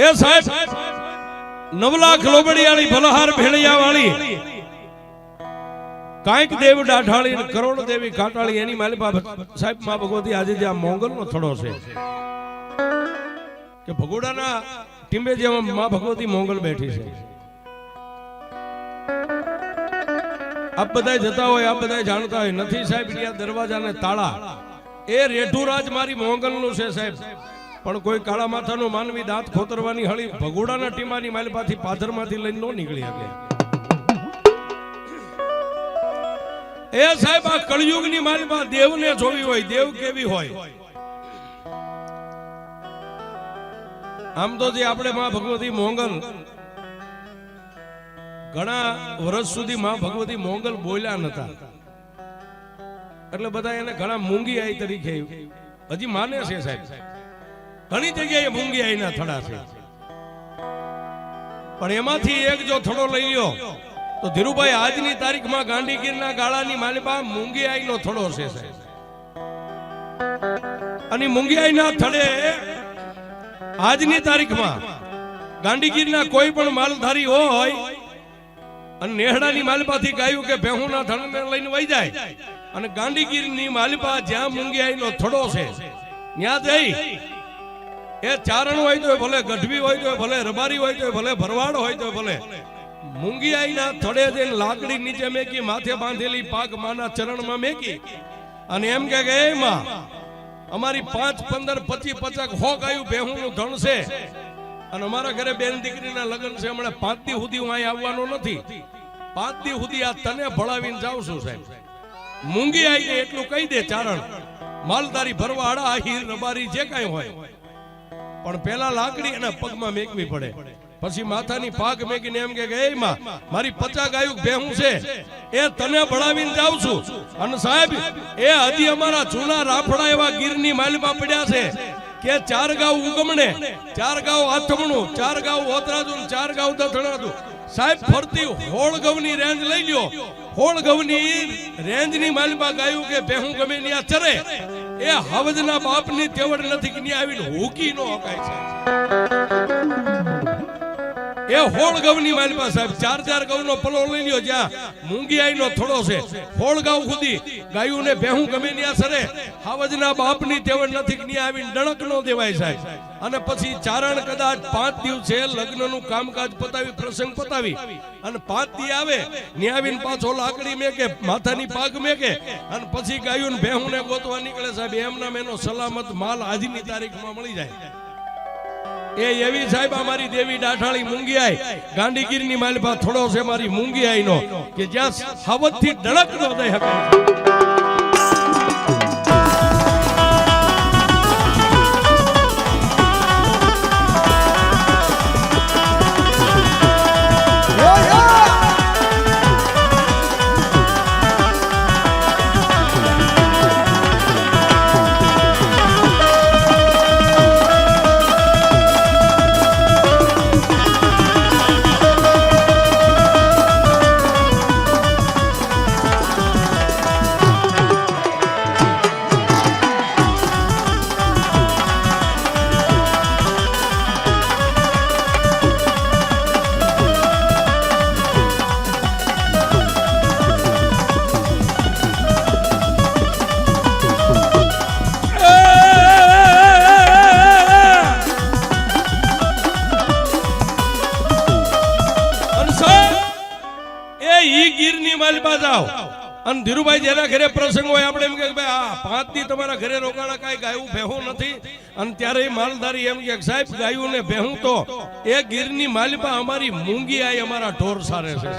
એ સાહેબ 9 લાખ લોબડિયાળી ભલહાર ભેળિયાવાળી કાંઈક દેવ ડાઠાળી કરોડ દેવી કાટાળી એની માલિપા સાહેબ માં ભગવતી આજે જે આ મોંગલનો થડો છે કે ભગોડાના ટીંબે જેમાં માં ભગવતી મોંગલ બેઠી છે. આપ બધા જતા હોય, આપ બધા જાણતા હોય, નથી સાહેબ દરવાજાને તાળા એ રેઠુરાજ મારી મોંગલનું છે સાહેબ. પણ કોઈ કાળા માથાનો માનવી દાંત ખોતરવાની હળી ભગોડાના ટીમાની માલિપાથી પાથરમાંથી લઈને નો નીકળી શકે. એ સાહેબ આ કળયુગની માલિપા દેવને જોવી હોય, દેવ કેવી હોય. આમ તો જે આપણે માં ભગવતી મોંગલ ઘણા વર્ષ સુધી માં ભગવતી મોંગલ બોલ્યા નતા, એટલે બધા એને ઘણા મૂંગી આઈ તરીકે હજી માને છે સાહેબ. ઘણી જગ્યાએ મૂંગી આઈના થડા છે, પણ એમાંથી એક જો થડો લઈ લ્યો તો ધીરુભાઈ આજની તારીખમાં ગાંધીગીરના ગાળાની માલિપા મૂંગી આઈનો થડો છે સાહેબ. અને મૂંગી આઈના થડે આજની તારીખમાં ગાંધીગીરના કોઈ પણ માલધારી હોય અને નેહડાની માલિપાથી ગાયું કે ભેહુના થડને લઈને વહી જાય અને ગાંધીગીરની માલિપા જ્યાં મૂંગી આઈનો થડો છે ત્યાં જઈ એ ચારણ હોય તો ભલે, ગઢવી હોય તો ભલે, રબારી હોય તો ભલે, ભરવાડ હોય તો ભલે, મૂંગી આઈના થડે જઈને લાકડી નીચે મેકી, માથે બાંધેલી પાક માના ચરણમાં મેકી અને એમ કે એ માં અમારી 5, 15, 25, 50 હો ગાયું ભેહુનું ધણ છે અને અમારા ઘરે બેન દીકરીના લગ્ન છે, હમણાં 5 દી સુધી હું અહીં આવવાનો નથી, 5 દી સુધી આ તને ભળાવીને જાઉં છું સાહેબ. મૂંગી આઈને એટલું કહી દે ચારણ, માલધારી, ભરવાડ, આહીર, રબારી જે કાંઈ હોય, પણ પેલા લાકડી એના પગમાં મેકવી પડે, પછી માથાની પાક મેકીને એમ કે એ માં મારી 50 ગાયું ભેહું છે એ તને ભળાવીને જાઉં છું. અને સાહેબ એ હજી અમારા જૂના રાફડા એવા ગીરની માલમાં પડ્યા છે કે 4 ગાઉ ઉગમણે, 4 ગાઉ આથમણું, 4 ગાઉ ઓતરાજું, 4 ગાઉ દથણાજું સાહેબ. ફરતી હોળ ગવની રેન્જ લઈ લ્યો, હોળ ગવની રેન્જની માલમાં ગાયું કે ભેહું ગમે ત્યાં ચરે એ હવજના બાપની તેવડ નથી કે ત્યાં આવીને હુકી નો હકાય છે. એ હોળ ગવની માલિપા સાહેબ 4 ગવનો પલો લઈ લ્યો, જ્યાં મૂંગી આઈનો થડો છે, હોળ ગાવ સુધી ગાયું ને ભેહું ગમે ત્યાં સરે હાવજના બાપની તેવડ નથી કે ત્યાં આવીને ડણક નો દેવાય સાહેબ. અને પછી ચારણ કદાચ 5 દિવસે લગ્નનું કામકાજ પતાવી, પ્રસંગ પતાવી અને 5 દી આવે ને આવીને પાછો લાકડી મેકે, માથાની પાક મેકે અને પછી ગાયું ને ભેહું ને ગોતવા નીકળે સાહેબ. એમના એનો સલામત માલ આજની તારીખમાં મળી જાય. એ એવી સાહેબ અમારી દેવી ડાઠાળી મૂંગી આઈ ગાંધીગીરની માલિપા થોડો છે મારી મૂંગી આઈનો કે જ્યાં હાવજથી ડળક નો દઈ હકાય. અને ધીરુભાઈ જેના ઘરે પ્રસંગ હોય આપણે એમ કે ભાઈ આ 5 દી તમારા ઘરે રોકાણા, કાંઈ ગાયું ભેહું નથી. અને ત્યારે માલધારી એમ કે સાહેબ ગાયું ને ભેહું તો એ ગીરની માલિપા અમારી મૂંગી આઈ અમારા ઢોર સારે છે.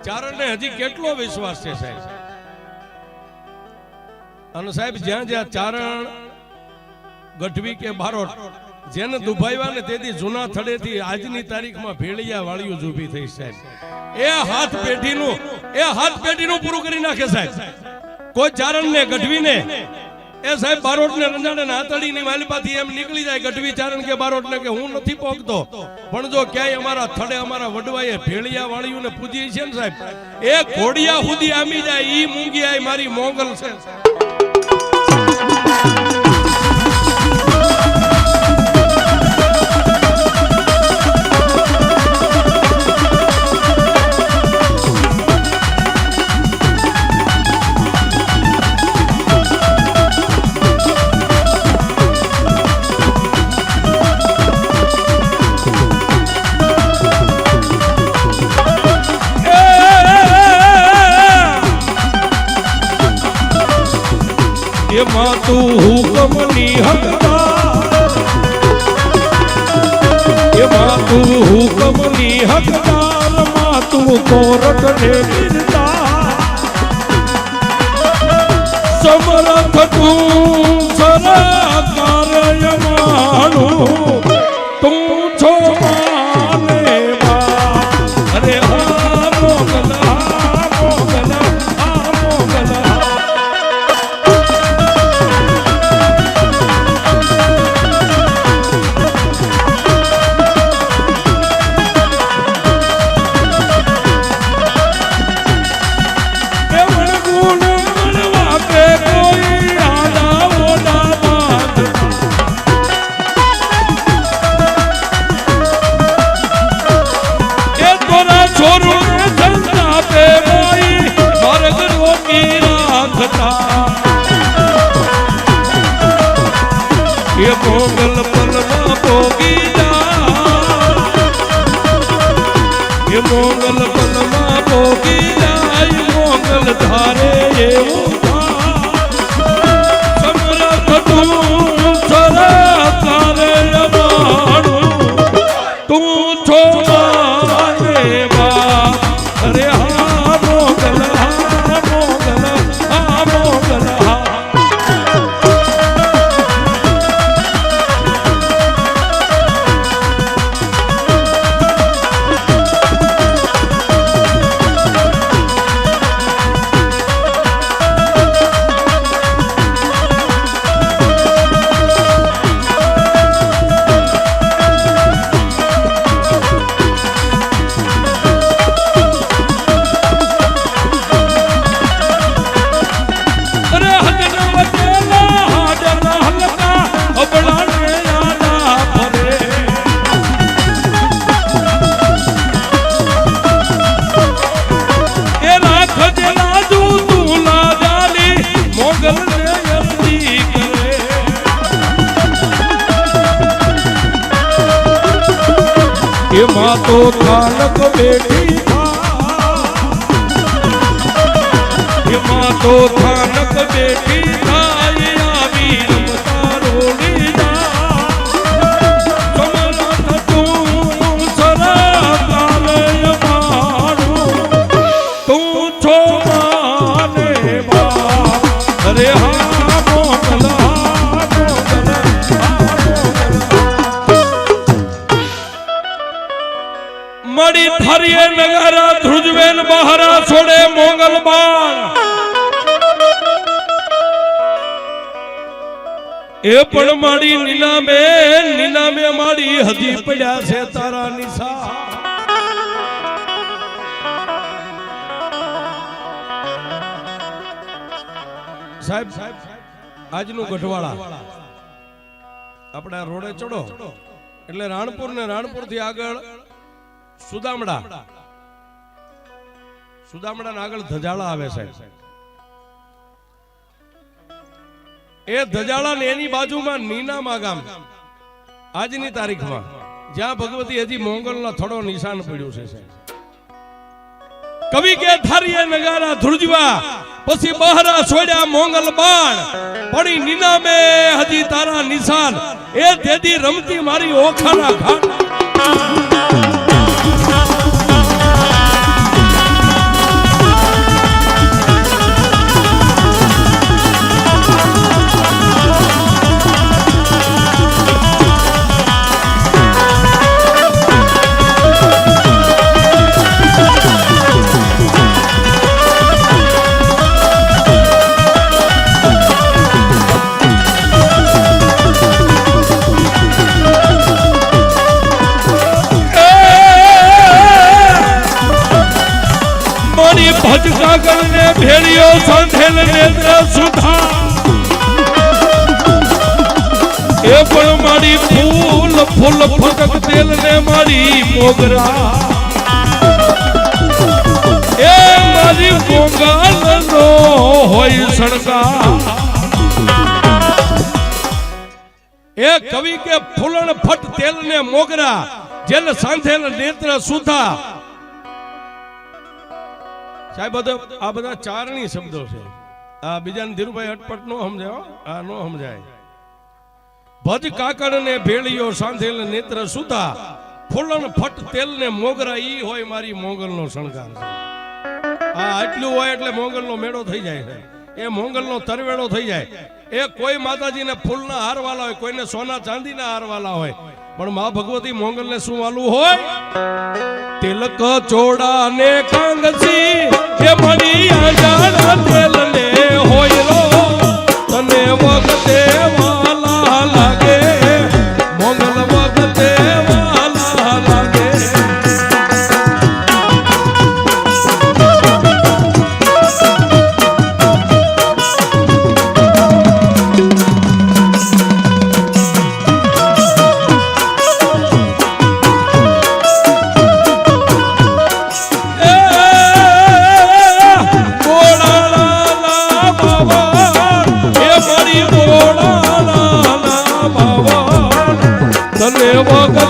ચારણને હજી કેટલો વિશ્વાસ છે સાહેબ. અને સાહેબ જ્યાં જ્યાં ચારણ, ગઢવી કે બારોટ જેને દુભાવ્યા ને તેથી જૂના થડેથી આજની તારીખમાં ભેળિયા વાળીઓ જ ઊભી થઈ સાહેબ. એ હાથ પેઢીનું પૂરું કરી નાખે સાહેબ. કોઈ ચારણ ને ગઢવી ને એ સાહેબ બારોટ ને રંજાડે ને આતડીની માલિપાથી એમ નીકળી જાય ગઢવી ચારણ કે બારોટ ને કે હું નથી પોગતો, પણ જો ક્યાંય અમારા થડે અમારા વડવાએ ભેળિયા વાળીઓને પૂજી છે ને સાહેબ, એ ઘોડિયા સુધી આમી જાય ઈ મૂંગી આઈ મારી મોંગલ છે. એમાં તું હુકમની હકદાર, એમાં તું હુકમની હકદાર, માં તું કોરટ ને બિરદાર, સમરથ તું સરકાર યમાનું, તું છો માને બા. અરે હા મોગલ, હા મોગલ, હા મોગલ, ये मोगल पलमा भोगी जाए, ये मोगल पलमा भोगी जाए, मोगल धारे ये समरथ तू सरकार यमानु, तू छो माने बा. अरे हाँ मोगल, हाँ मोगल, हाँ मोगल, हाँ. એમાં તો થાનક બેઠી થાય, એમાં તો થાનક બેઠી થાય, આવી રમતા રોડી જાય, સમરથ તું સરકાર યમાનું, તું છો માને બા. અરે હા મોગલ, હા મોગલ, હા મોગલ. મળી ઠરીએ નગારા ધ્રુજવેન બહારા છોડે મોગલ બાણ, એ પણ મારી નીનામે, નીનામે મારી હજી પડ્યા છે તારા નિશા. સાહેબ આજનું ગઢવાળા આપણા રોડે ચડો એટલે રાણપુર ને રાણપુર થી આગળ સુદામડા, સુદામડા આગળ ધજાળા આવે છે. એ ધજાળા ને એની બાજુમાં નીનામા ગામ આજની તારીખમાં જ્યાં ભગવતી હજી મોંગલના થોડો નિશાન પડ્યું છે. કવિ કે થારીએ નગારા ધ્રુજવા પછી બહારા છોડ્યા મોંગલ બાણ, પડી નીનામે હજી તારા નિશાન, એ તેદી રમતી મારી ઓખાના ઘાટ. ભજકાગળ ને ભેળિયો સાંધેલ નેત્ર સુધા, એ પણ મારી ફૂલ ફૂલ ફટક તેલ ને મારી મોગરા, એ મારી મોગલ નો હોય સણકા. એ કવિ કે ફૂલણ ફટ તેલ ને મોગરા, જેને સાંધેલ નેત્ર સુધા. સાહેબ આ બધા ચારણી શબ્દો છે આ બીજાને ધીરુભાઈ અટપટ નો સમજાય આ નો સમજાય. ભજ કાકડ ને ભેળિયો સાંધેલ નેત્ર સુતા ફૂલણ ફટ તેલ ને મોગરા ઈ હોય મારી મોગલ નો શણગાર છે. આ આટલું હોય એટલે મોગલ નો મેળો થઈ જાય છે. એ મોગલ નો તરવેડો થઈ જાય. એ કોઈ માતાજીને ફૂલના હાર વાલા હોય, કોઈને સોના ચાંદીના હાર વાલા હોય, પણ માં ભગવતી મોગલ ને શું વાલું હોય? તિલક ચોડા ને કાંગસી એ મળી આજાના તેલ ને હોય રો તને વખતે વાલા લાગે મોગલ વખતે વાલા લાગે. તને વગર